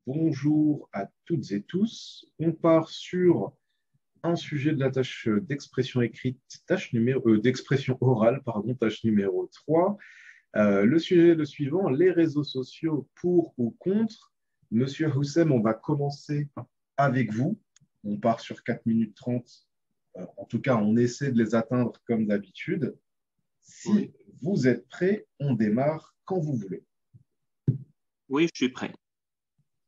Bonjour à toutes et tous. On part sur un sujet de la tâche d'expression écrite, d'expression orale, pardon, tâche numéro 3. Le sujet est le suivant, les réseaux sociaux pour ou contre. Monsieur Houssem, on va commencer avec vous. On part sur 4 minutes 30. En tout cas, on essaie de les atteindre comme d'habitude. Si Oui, vous êtes prêts, on démarre quand vous voulez. oui, je suis prêt.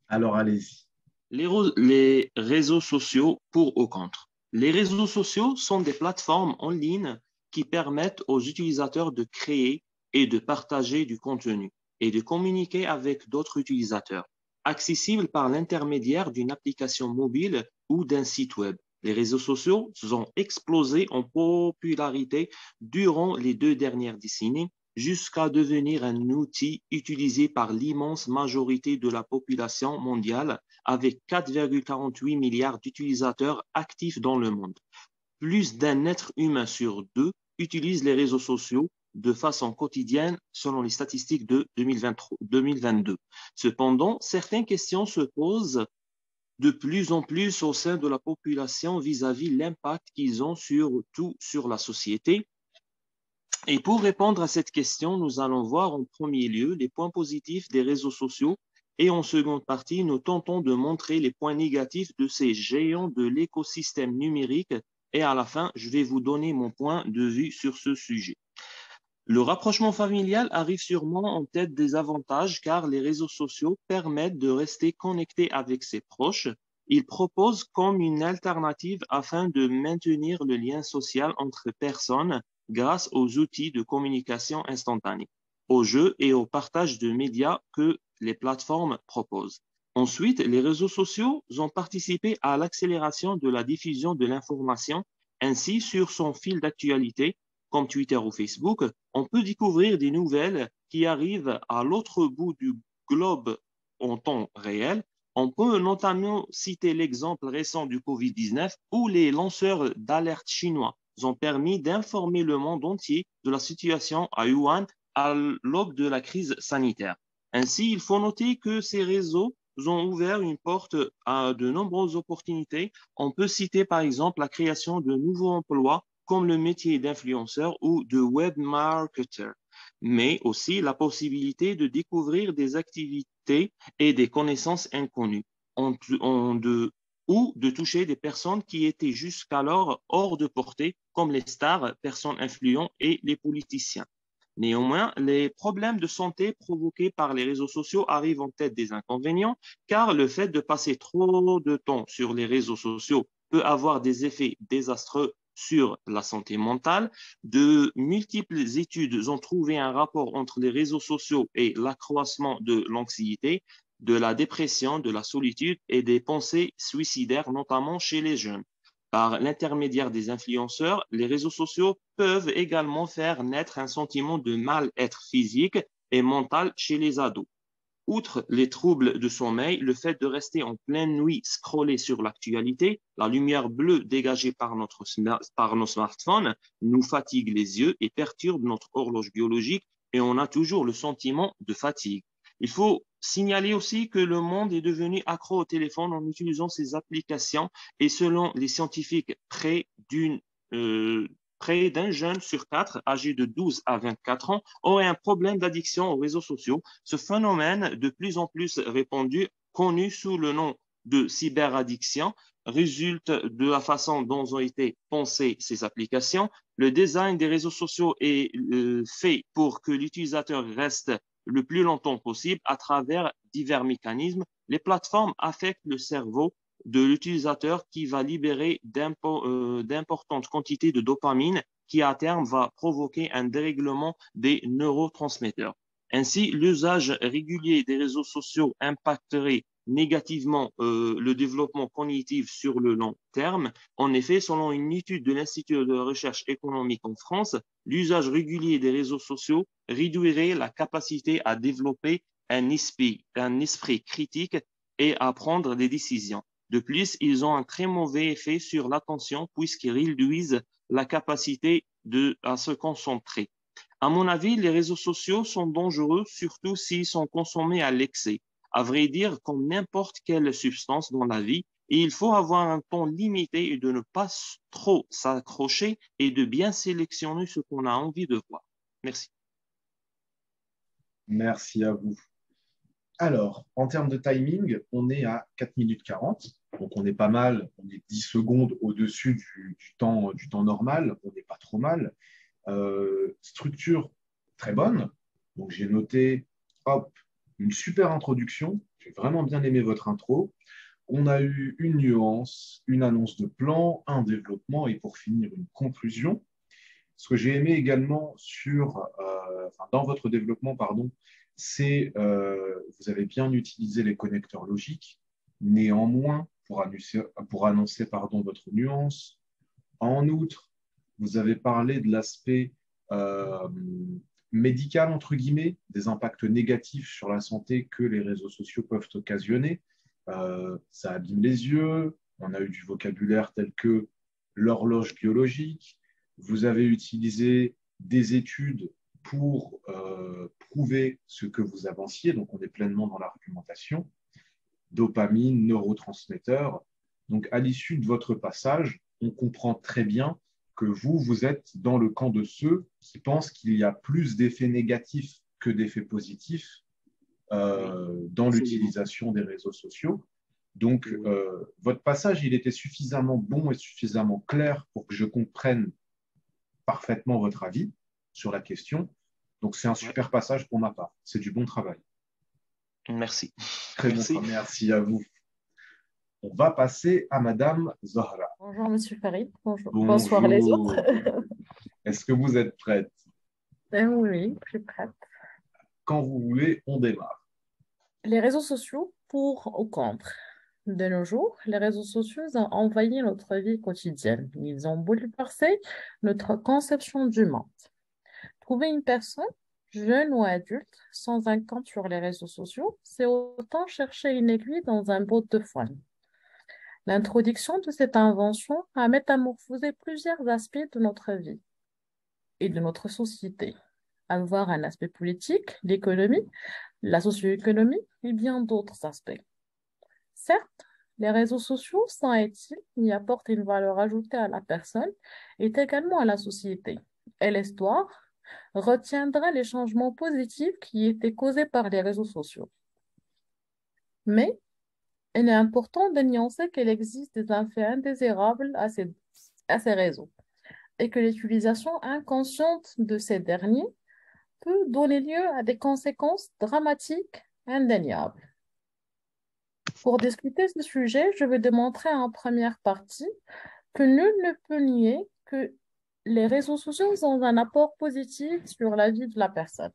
Alors allez-y. Les réseaux sociaux pour ou contre. Les réseaux sociaux sont des plateformes en ligne qui permettent aux utilisateurs de créer et de partager du contenu et de communiquer avec d'autres utilisateurs, accessibles par l'intermédiaire d'une application mobile ou d'un site web. Les réseaux sociaux ont explosé en popularité durant les 2 dernières décennies jusqu'à devenir un outil utilisé par l'immense majorité de la population mondiale avec 4,48 milliards d'utilisateurs actifs dans le monde. Plus d'un être humain sur deux utilise les réseaux sociaux de façon quotidienne selon les statistiques de 2022. Cependant, certaines questions se posent de plus en plus au sein de la population vis-à-vis l'impact qu'ils ont sur la société. Et pour répondre à cette question, nous allons voir en premier lieu les points positifs des réseaux sociaux et en seconde partie, nous tentons de montrer les points négatifs de ces géants de l'écosystème numérique et à la fin, je vais vous donner mon point de vue sur ce sujet. Le rapprochement familial arrive sûrement en tête des avantages car les réseaux sociaux permettent de rester connecté avec ses proches. Ils proposent comme une alternative afin de maintenir le lien social entre personnes grâce aux outils de communication instantanée, aux jeux et au partage de médias que les plateformes proposent. Ensuite, les réseaux sociaux ont participé à l'accélération de la diffusion de l'information. Ainsi, sur son fil d'actualité, comme Twitter ou Facebook, on peut découvrir des nouvelles qui arrivent à l'autre bout du globe en temps réel. On peut notamment citer l'exemple récent du Covid-19 où les lanceurs d'alerte chinois ont permis d'informer le monde entier de la situation à Wuhan à l'aube de la crise sanitaire. Ainsi, il faut noter que ces réseaux ont ouvert une porte à de nombreuses opportunités. On peut citer par exemple la création de nouveaux emplois comme le métier d'influenceur ou de web marketer, mais aussi la possibilité de découvrir des activités et des connaissances inconnues ou de toucher des personnes qui étaient jusqu'alors hors de portée, comme les stars, personnes influentes et les politiciens. Néanmoins, les problèmes de santé provoqués par les réseaux sociaux arrivent en tête des inconvénients, car le fait de passer trop de temps sur les réseaux sociaux peut avoir des effets désastreux sur la santé mentale. De multiples études ont trouvé un rapport entre les réseaux sociaux et l'accroissement de l'anxiété, de la dépression, de la solitude et des pensées suicidaires, notamment chez les jeunes. Par l'intermédiaire des influenceurs, les réseaux sociaux peuvent également faire naître un sentiment de mal-être physique et mental chez les ados. Outre les troubles de sommeil, le fait de rester en pleine nuit scroller sur l'actualité, la lumière bleue dégagée par nos smartphones nous fatigue les yeux et perturbe notre horloge biologique et on a toujours le sentiment de fatigue. Il faut signaler aussi que le monde est devenu accro au téléphone en utilisant ces applications et selon les scientifiques, euh, près d'un jeune sur quatre âgé de 12 à 24 ans aurait un problème d'addiction aux réseaux sociaux. Ce phénomène, de plus en plus répandu, connu sous le nom de cyberaddiction, résulte de la façon dont ont été pensées ces applications. Le design des réseaux sociaux est fait pour que l'utilisateur reste le plus longtemps possible à travers divers mécanismes. Les plateformes affectent le cerveau de l'utilisateur qui va libérer d'importantes quantités de dopamine qui à terme va provoquer un dérèglement des neurotransmetteurs. Ainsi, l'usage régulier des réseaux sociaux impacterait négativement le développement cognitif sur le long terme. En effet, selon une étude de l'Institut de recherche économique en France, l'usage régulier des réseaux sociaux réduirait la capacité à développer un esprit critique et à prendre des décisions. De plus, ils ont un très mauvais effet sur l'attention puisqu'ils réduisent la capacité à se concentrer. À mon avis, les réseaux sociaux sont dangereux, surtout s'ils sont consommés à l'excès. À vrai dire, comme n'importe quelle substance dans la vie, et il faut avoir un temps limité et de ne pas trop s'accrocher et de bien sélectionner ce qu'on a envie de voir. Merci. Merci à vous. Alors, en termes de timing, on est à 4 minutes 40. Donc, on est pas mal. On est 10 secondes au-dessus du temps normal. On n'est pas trop mal. Structure très bonne. Donc, j'ai noté, hop, une super introduction. J'ai vraiment bien aimé votre intro. On a eu une nuance, une annonce de plan, un développement et pour finir, une conclusion. Ce que j'ai aimé également dans votre développement, pardon, c'est vous avez bien utilisé les connecteurs logiques. Néanmoins, pour annoncer votre nuance. En outre, vous avez parlé de l'aspect euh, médical, entre guillemets, des impacts négatifs sur la santé que les réseaux sociaux peuvent occasionner. Ça abîme les yeux. On a eu du vocabulaire tel que l'horloge biologique. Vous avez utilisé des études pour prouver ce que vous avanciez. Donc, on est pleinement dans l'argumentation. Dopamine, neurotransmetteurs. Donc, à l'issue de votre passage, on comprend très bien que vous êtes dans le camp de ceux qui pensent qu'il y a plus d'effets négatifs que d'effets positifs Oui, dans absolument. l'utilisation des réseaux sociaux. Donc, Oui, votre passage, il était suffisamment bon et suffisamment clair pour que je comprenne parfaitement votre avis sur la question. Donc, c'est un ouais. super passage pour ma part. C'est du bon travail. Merci. Très bon Merci. travail. Merci à vous. On va passer à Madame Zahra. Bonjour, Monsieur Farid. Bonjour. Bonsoir les autres. Bonjour. Est-ce que vous êtes prête? Oui, je suis prête. Quand vous voulez, on démarre. Les réseaux sociaux pour ou contre. De nos jours, les réseaux sociaux ont envahi notre vie quotidienne. Ils ont bouleversé notre conception du monde. Trouver une personne, jeune ou adulte, sans un compte sur les réseaux sociaux, c'est autant chercher une aiguille dans un bout de foin. L'introduction de cette invention a métamorphosé plusieurs aspects de notre vie et de notre société. Avoir un aspect politique, l'économie, la socio-économie et bien d'autres aspects. Certes, les réseaux sociaux, sans être-ils, y apportent une valeur ajoutée à la personne et également à la société. Et l'histoire retiendra les changements positifs qui étaient causés par les réseaux sociaux. Mais il est important de nuancer qu'il existe des effets indésirables à ces réseaux et que l'utilisation inconsciente de ces derniers peut donner lieu à des conséquences dramatiques indéniables. Pour discuter ce sujet, je vais démontrer en première partie que nul ne peut nier que les réseaux sociaux ont un apport positif sur la vie de la personne.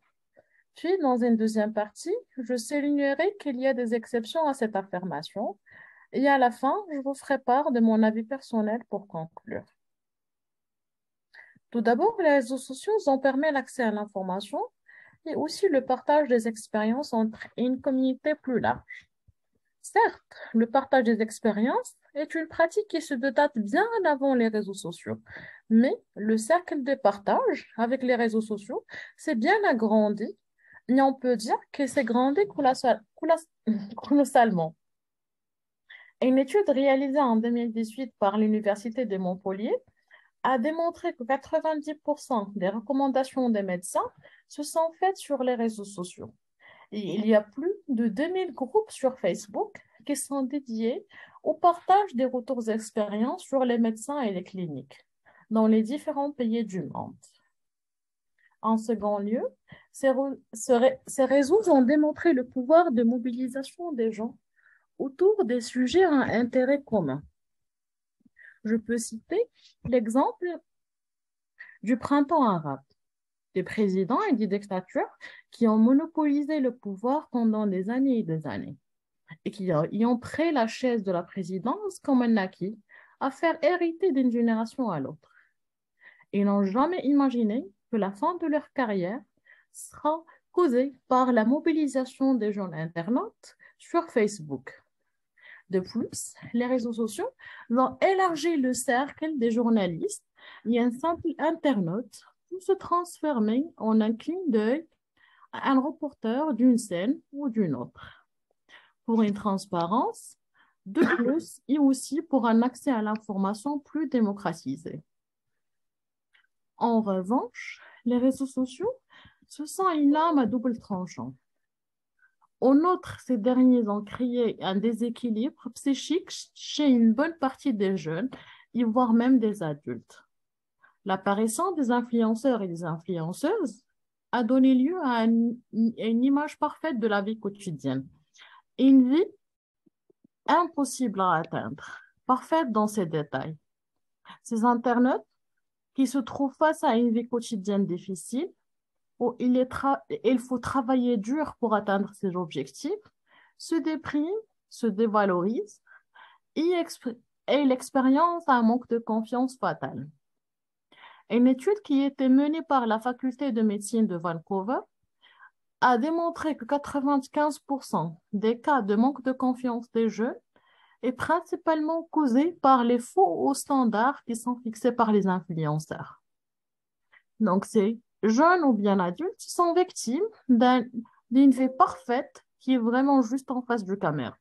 Puis, dans une deuxième partie, je soulignerai qu'il y a des exceptions à cette affirmation et à la fin, je vous ferai part de mon avis personnel pour conclure. Tout d'abord, les réseaux sociaux ont permis l'accès à l'information et aussi le partage des expériences entre une communauté plus large. Certes, le partage des expériences est une pratique qui se date bien avant les réseaux sociaux, mais le cercle de partage avec les réseaux sociaux s'est bien agrandi et on peut dire que c'est grandi colossalement. Une étude réalisée en 2018 par l'Université de Montpellier a démontré que 90% des recommandations des médecins se sont faites sur les réseaux sociaux. Et il y a plus de 2000 groupes sur Facebook qui sont dédiés au partage des retours d'expérience sur les médecins et les cliniques dans les différents pays du monde. En second lieu, ces réseaux ont démontré le pouvoir de mobilisation des gens autour des sujets à intérêt commun. Je peux citer l'exemple du printemps arabe, des présidents et des dictateurs qui ont monopolisé le pouvoir pendant des années et des années et qui y ont pris la chaise de la présidence comme un acquis à faire hériter d'une génération à l'autre. Ils n'ont jamais imaginé que la fin de leur carrière sera causée par la mobilisation des jeunes internautes sur Facebook. De plus, les réseaux sociaux ont élargi le cercle des journalistes et un simple internaute peut se transformer en un clin d'œil à un reporter d'une scène ou d'une autre. pour une transparence de plus et aussi pour un accès à l'information plus démocratisé. En revanche, les réseaux sociaux, ce sont une lame à double tranchant. En outre, ces derniers ont créé un déséquilibre psychique chez une bonne partie des jeunes, et voire même des adultes. L'apparition des influenceurs et des influenceuses a donné lieu à une image parfaite de la vie quotidienne. Une vie impossible à atteindre, parfaite dans ses détails. Ces internautes qui se trouvent face à une vie quotidienne difficile, où il faut travailler dur pour atteindre ses objectifs, se dépriment, se dévalorisent et l'expérience un manque de confiance fatale. Une étude qui a été menée par la faculté de médecine de Vancouver a démontré que 95% des cas de manque de confiance des jeunes est principalement causé par les faux hauts standards qui sont fixés par les influenceurs. Donc, ces jeunes ou bien adultes sont victimes d'une vie parfaite qui est vraiment juste en face du caméra.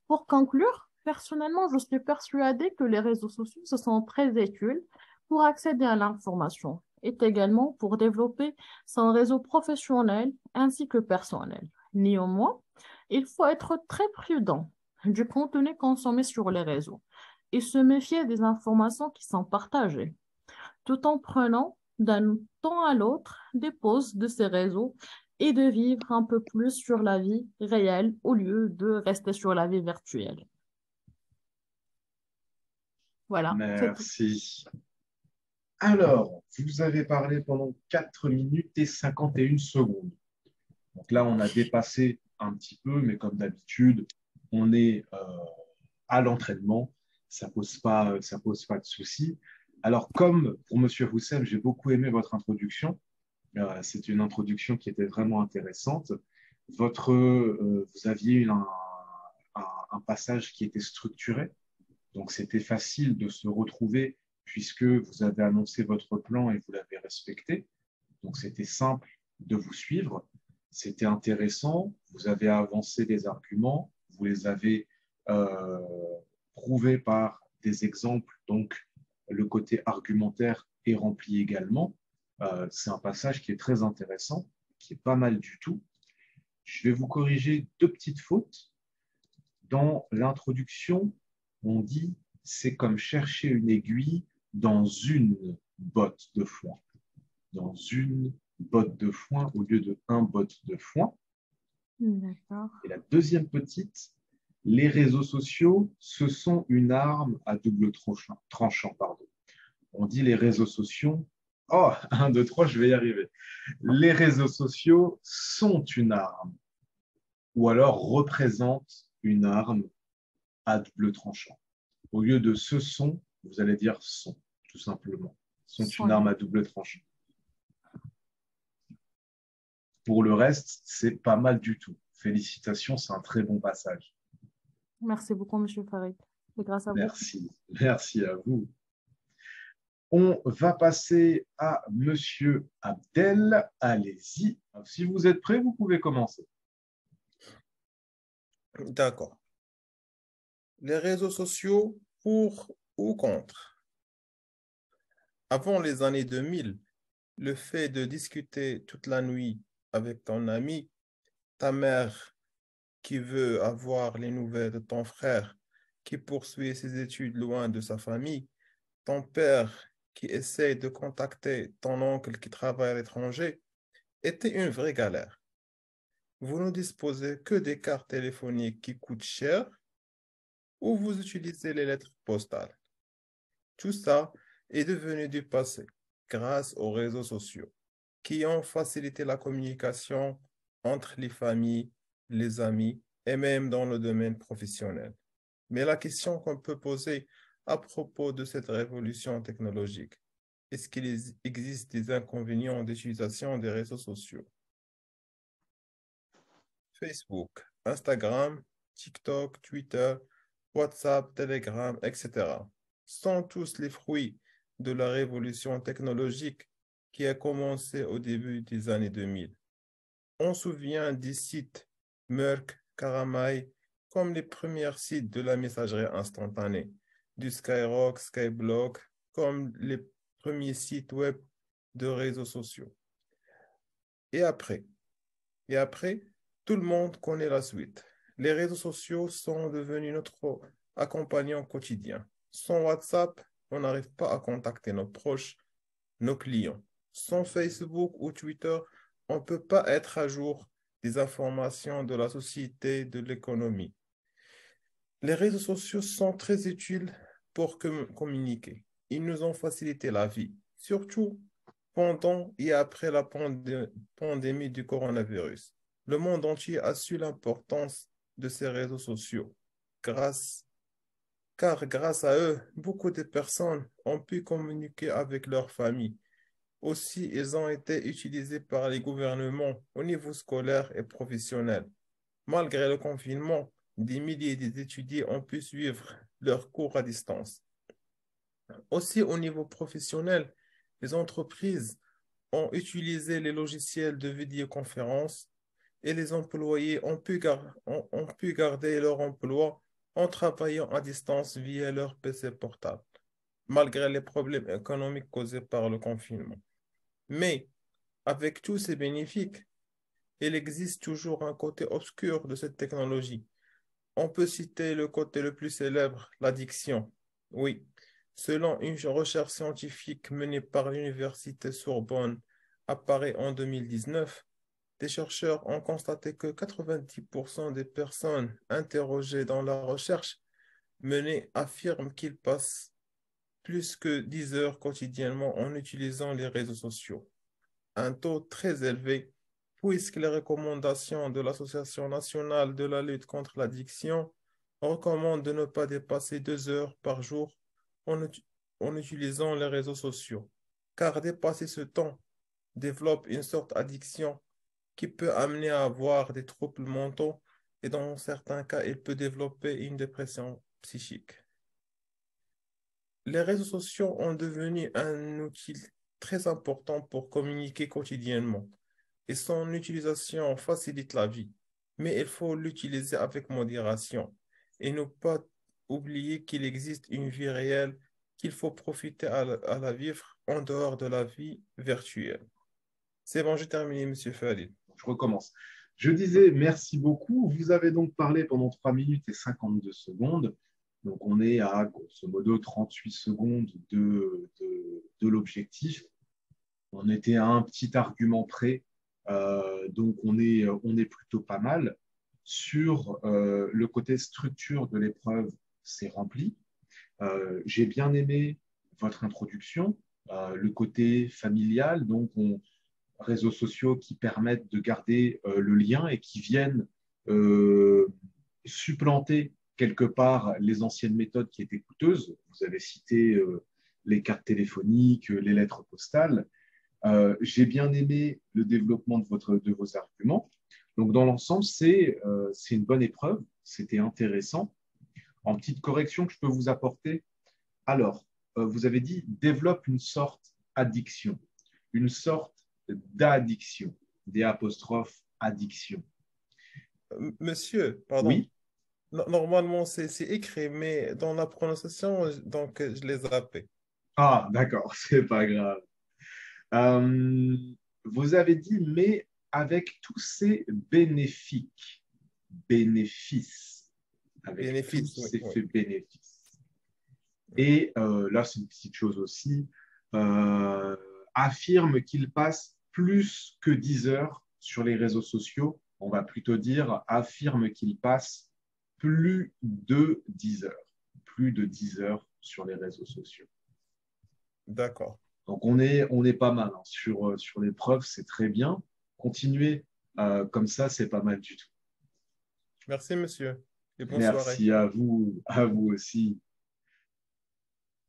Pour conclure, personnellement, je suis persuadée que les réseaux sociaux se sont très utiles pour accéder à l'information et également pour développer son réseau professionnel ainsi que personnel. Néanmoins, il faut être très prudent du contenu consommé sur les réseaux et se méfier des informations qui sont partagées, tout en prenant d'un temps à l'autre des pauses de ces réseaux et de vivre un peu plus sur la vie réelle au lieu de rester sur la vie virtuelle. Voilà, c'est tout. Merci. Alors, vous avez parlé pendant 4 minutes et 51 secondes. Donc là, on a dépassé un petit peu, mais comme d'habitude, on est à l'entraînement. Ça pose pas de souci. Alors, comme pour Monsieur Roussem, j'ai beaucoup aimé votre introduction. C'est une introduction qui était vraiment intéressante. Vous aviez un passage qui était structuré, donc c'était facile de se retrouver puisque vous avez annoncé votre plan et vous l'avez respecté. Donc c'était simple de vous suivre. C'était intéressant. Vous avez avancé des arguments, vous les avez euh, prouvés par des exemples. Donc le côté argumentaire est rempli également. C'est un passage qui est très intéressant, qui est pas mal du tout. Je vais vous corriger deux petites fautes. Dans l'introduction, on dit c'est comme chercher une aiguille dans une botte de foin. Dans une botte de foin au lieu de un botte de foin. D'accord. Et la deuxième petite, les réseaux sociaux, ce sont une arme à double tranchant. Pardon. On dit les réseaux sociaux. Oh, 1, 2, 3, je vais y arriver. Les réseaux sociaux sont une arme ou alors représentent une arme à double tranchant. Au lieu de ce sont, vous allez dire sont, tout simplement. Sont une arme à double tranchant. Pour le reste, c'est pas mal du tout. Félicitations, c'est un très bon passage. Merci beaucoup, Monsieur Farid. C'est grâce à vous. Merci. Merci à vous. On va passer à Monsieur Abdel. Allez-y. Si vous êtes prêt, vous pouvez commencer. D'accord. Les réseaux sociaux, pour ou contre? Avant les années 2000, le fait de discuter toute la nuit avec ton ami, ta mère qui veut avoir les nouvelles de ton frère qui poursuit ses études loin de sa famille, ton père qui essaie de contacter ton oncle qui travaille à l'étranger, était une vraie galère. Vous ne disposez que des cartes téléphoniques qui coûtent cher ou vous utilisez les lettres postales. Tout ça est devenu du passé grâce aux réseaux sociaux qui ont facilité la communication entre les familles, les amis et même dans le domaine professionnel. Mais la question qu'on peut poser à propos de cette révolution technologique, est-ce qu'il existe des inconvénients d'utilisation des réseaux sociaux? Facebook, Instagram, TikTok, Twitter, WhatsApp, Telegram, etc. sont tous les fruits de la révolution technologique qui a commencé au début des années 2000. On se souvient des sites Merck, Caramel, comme les premiers sites de la messagerie instantanée, du Skyrock, Skyblock, comme les premiers sites web de réseaux sociaux. Et après, et après, tout le monde connaît la suite. Les réseaux sociaux sont devenus notre accompagnant quotidien. Sans WhatsApp, on n'arrive pas à contacter nos proches, nos clients. Sans Facebook ou Twitter, on ne peut pas être à jour des informations de la société, de l'économie. Les réseaux sociaux sont très utiles pour communiquer. Ils nous ont facilité la vie, surtout pendant et après la pandémie du coronavirus. Le monde entier a su l'importance de ces réseaux sociaux, grâce, car grâce à eux, beaucoup de personnes ont pu communiquer avec leurs familles. Aussi, ils ont été utilisés par les gouvernements au niveau scolaire et professionnel. Malgré le confinement, des milliers d'étudiants ont pu suivre leurs cours à distance. Aussi, au niveau professionnel, les entreprises ont utilisé les logiciels de vidéoconférence et les employés ont pu garder leur emploi en travaillant à distance via leur PC portable, malgré les problèmes économiques causés par le confinement. Mais avec tous ces bénéfices, il existe toujours un côté obscur de cette technologie. On peut citer le côté le plus célèbre, l'addiction. Oui, selon une recherche scientifique menée par l'Université Sorbonne à Paris en 2019, des chercheurs ont constaté que 90% des personnes interrogées dans la recherche menée affirment qu'ils passent plus que 10 heures quotidiennement en utilisant les réseaux sociaux. Un taux très élevé, puisque les recommandations de l'Association nationale de la lutte contre l'addiction recommandent de ne pas dépasser 2 heures par jour en utilisant les réseaux sociaux, car dépasser ce temps développe une sorte d'addiction qui peut amener à avoir des troubles mentaux et dans certains cas, il peut développer une dépression psychique. Les réseaux sociaux ont devenu un outil très important pour communiquer quotidiennement et son utilisation facilite la vie, mais il faut l'utiliser avec modération et ne pas oublier qu'il existe une vie réelle qu'il faut profiter à la vivre en dehors de la vie virtuelle. C'est bon, j'ai terminé, Monsieur Farid. Je recommence. Je disais merci beaucoup. Vous avez donc parlé pendant 3 minutes et 52 secondes. Donc, on est à grosso modo 38 secondes de l'objectif. On était à un petit argument près. Donc, on est plutôt pas mal. Sur le côté structure de l'épreuve, c'est rempli. J'ai bien aimé votre introduction, le côté familial. Donc, réseaux sociaux qui permettent de garder le lien et qui viennent supplanter quelque part les anciennes méthodes qui étaient coûteuses. Vous avez cité les cartes téléphoniques, les lettres postales. J'ai bien aimé le développement de vos arguments. Donc, dans l'ensemble, c'est une bonne épreuve. C'était intéressant. En petite correction que je peux vous apporter, alors, vous avez dit développe une sorte d'addiction, une sorte d'addiction, des apostrophes addiction. Monsieur, pardon. Oui. Normalement, c'est écrit, mais dans la prononciation, donc je l'ai zappé. Ah, d'accord, c'est pas grave. Euh, Vous avez dit, mais avec tous ces bénéfices, avec Bénéfice, tous oui, ces oui. faits bénéfices. Et là, c'est une petite chose aussi, affirme qu'il passe plus que 10 heures sur les réseaux sociaux. On va plutôt dire affirme qu'il passe plus de 10 heures. Plus de 10 heures sur les réseaux sociaux. D'accord. Donc, on est pas mal hein. Sur l'épreuve, c'est très bien. Continuez comme ça, c'est pas mal du tout. Merci, monsieur, et bonne soirée. Merci à vous aussi.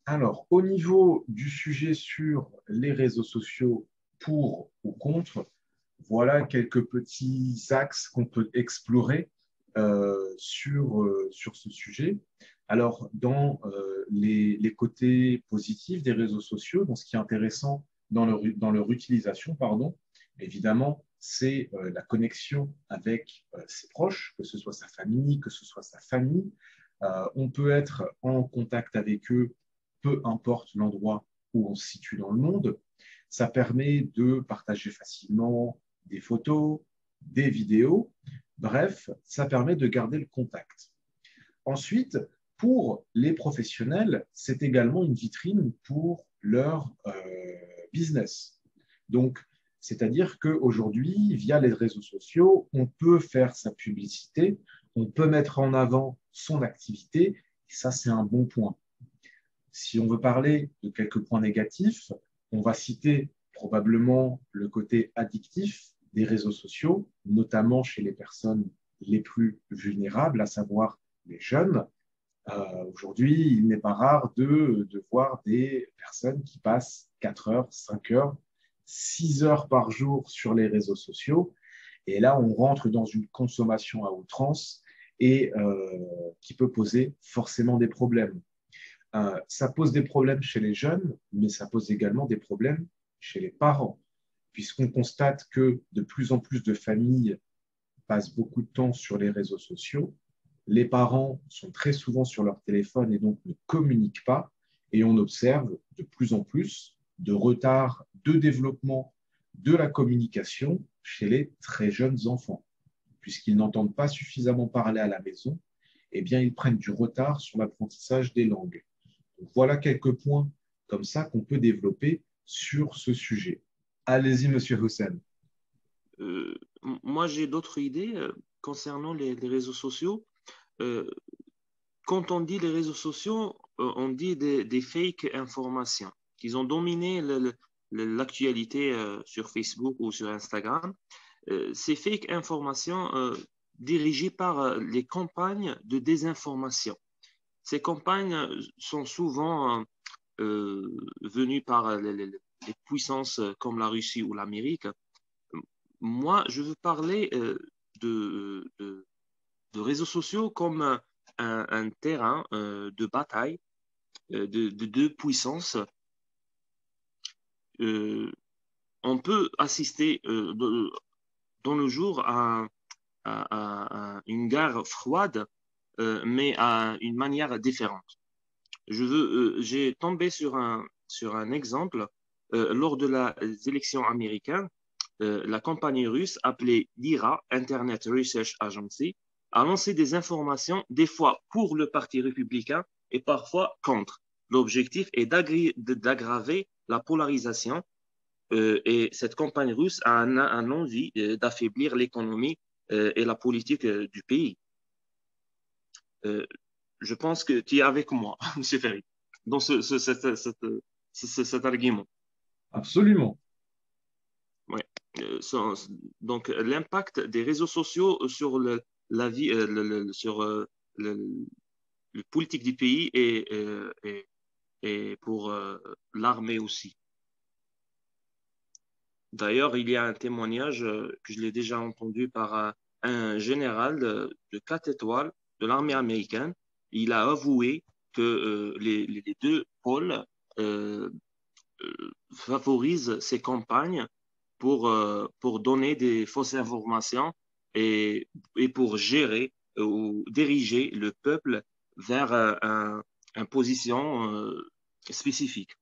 Alors, au niveau du sujet sur les réseaux sociaux pour ou contre, voilà quelques petits axes qu'on peut explorer sur ce sujet. Alors, dans les côtés positifs des réseaux sociaux, dans ce qui est intéressant dans leur utilisation, pardon, évidemment, c'est la connexion avec ses proches, que ce soit sa famille, que ce soit sa famille. On peut être en contact avec eux, peu importe l'endroit où on se situe dans le monde. Ça permet de partager facilement des photos, des vidéos. Bref, ça permet de garder le contact. Ensuite, pour les professionnels, c'est également une vitrine pour leur business. Donc, c'est-à-dire qu'aujourd'hui, via les réseaux sociaux, on peut faire sa publicité, on peut mettre en avant son activité, et ça, c'est un bon point. Si on veut parler de quelques points négatifs, on va citer probablement le côté addictif des réseaux sociaux, notamment chez les personnes les plus vulnérables, à savoir les jeunes. Aujourd'hui, il n'est pas rare de voir des personnes qui passent 4 heures, 5 heures, 6 heures par jour sur les réseaux sociaux. Et là, on rentre dans une consommation à outrance et qui peut poser forcément des problèmes. Ça pose des problèmes chez les jeunes, mais ça pose également des problèmes chez les parents, puisqu'on constate que de plus en plus de familles passent beaucoup de temps sur les réseaux sociaux. Les parents sont très souvent sur leur téléphone et donc ne communiquent pas. Et on observe de plus en plus de retard de développement de la communication chez les très jeunes enfants. Puisqu'ils n'entendent pas suffisamment parler à la maison, eh bien, ils prennent du retard sur l'apprentissage des langues. Donc, voilà quelques points comme ça qu'on peut développer sur ce sujet. Allez-y, Monsieur Hussein. Moi, j'ai d'autres idées concernant les réseaux sociaux. Euh, Quand on dit les réseaux sociaux, on dit des fake informations qui ont dominé l'actualité sur Facebook ou sur Instagram. Ces fake informations dirigées par les campagnes de désinformation. Ces campagnes sont souvent venues par les puissances comme la Russie ou l'Amérique. Moi, je veux parler de réseaux sociaux comme un terrain de bataille de deux puissances. Euh, on peut assister dans le jour à une guerre froide, mais à une manière différente. J'ai tombé sur un exemple lors de les élections américaines. La compagnie russe appelée l'IRA, Internet Research Agency, a lancé des informations, des fois pour le Parti républicain et parfois contre. L'objectif est d'aggraver la polarisation et cette campagne russe a un envie d'affaiblir l'économie et la politique du pays. Euh, je pense que tu es avec moi, M. Ferry, dans cet argument. Absolument. Ouais. Donc, l'impact des réseaux sociaux sur la vie, sur le politique du pays et pour l'armée aussi. D'ailleurs, il y a un témoignage que je l'ai déjà entendu par un général de 4 étoiles de l'armée américaine. Il a avoué que les deux pôles euh, favorisent ces campagnes pour donner des fausses informations et pour gérer ou diriger le peuple vers une position spécifique.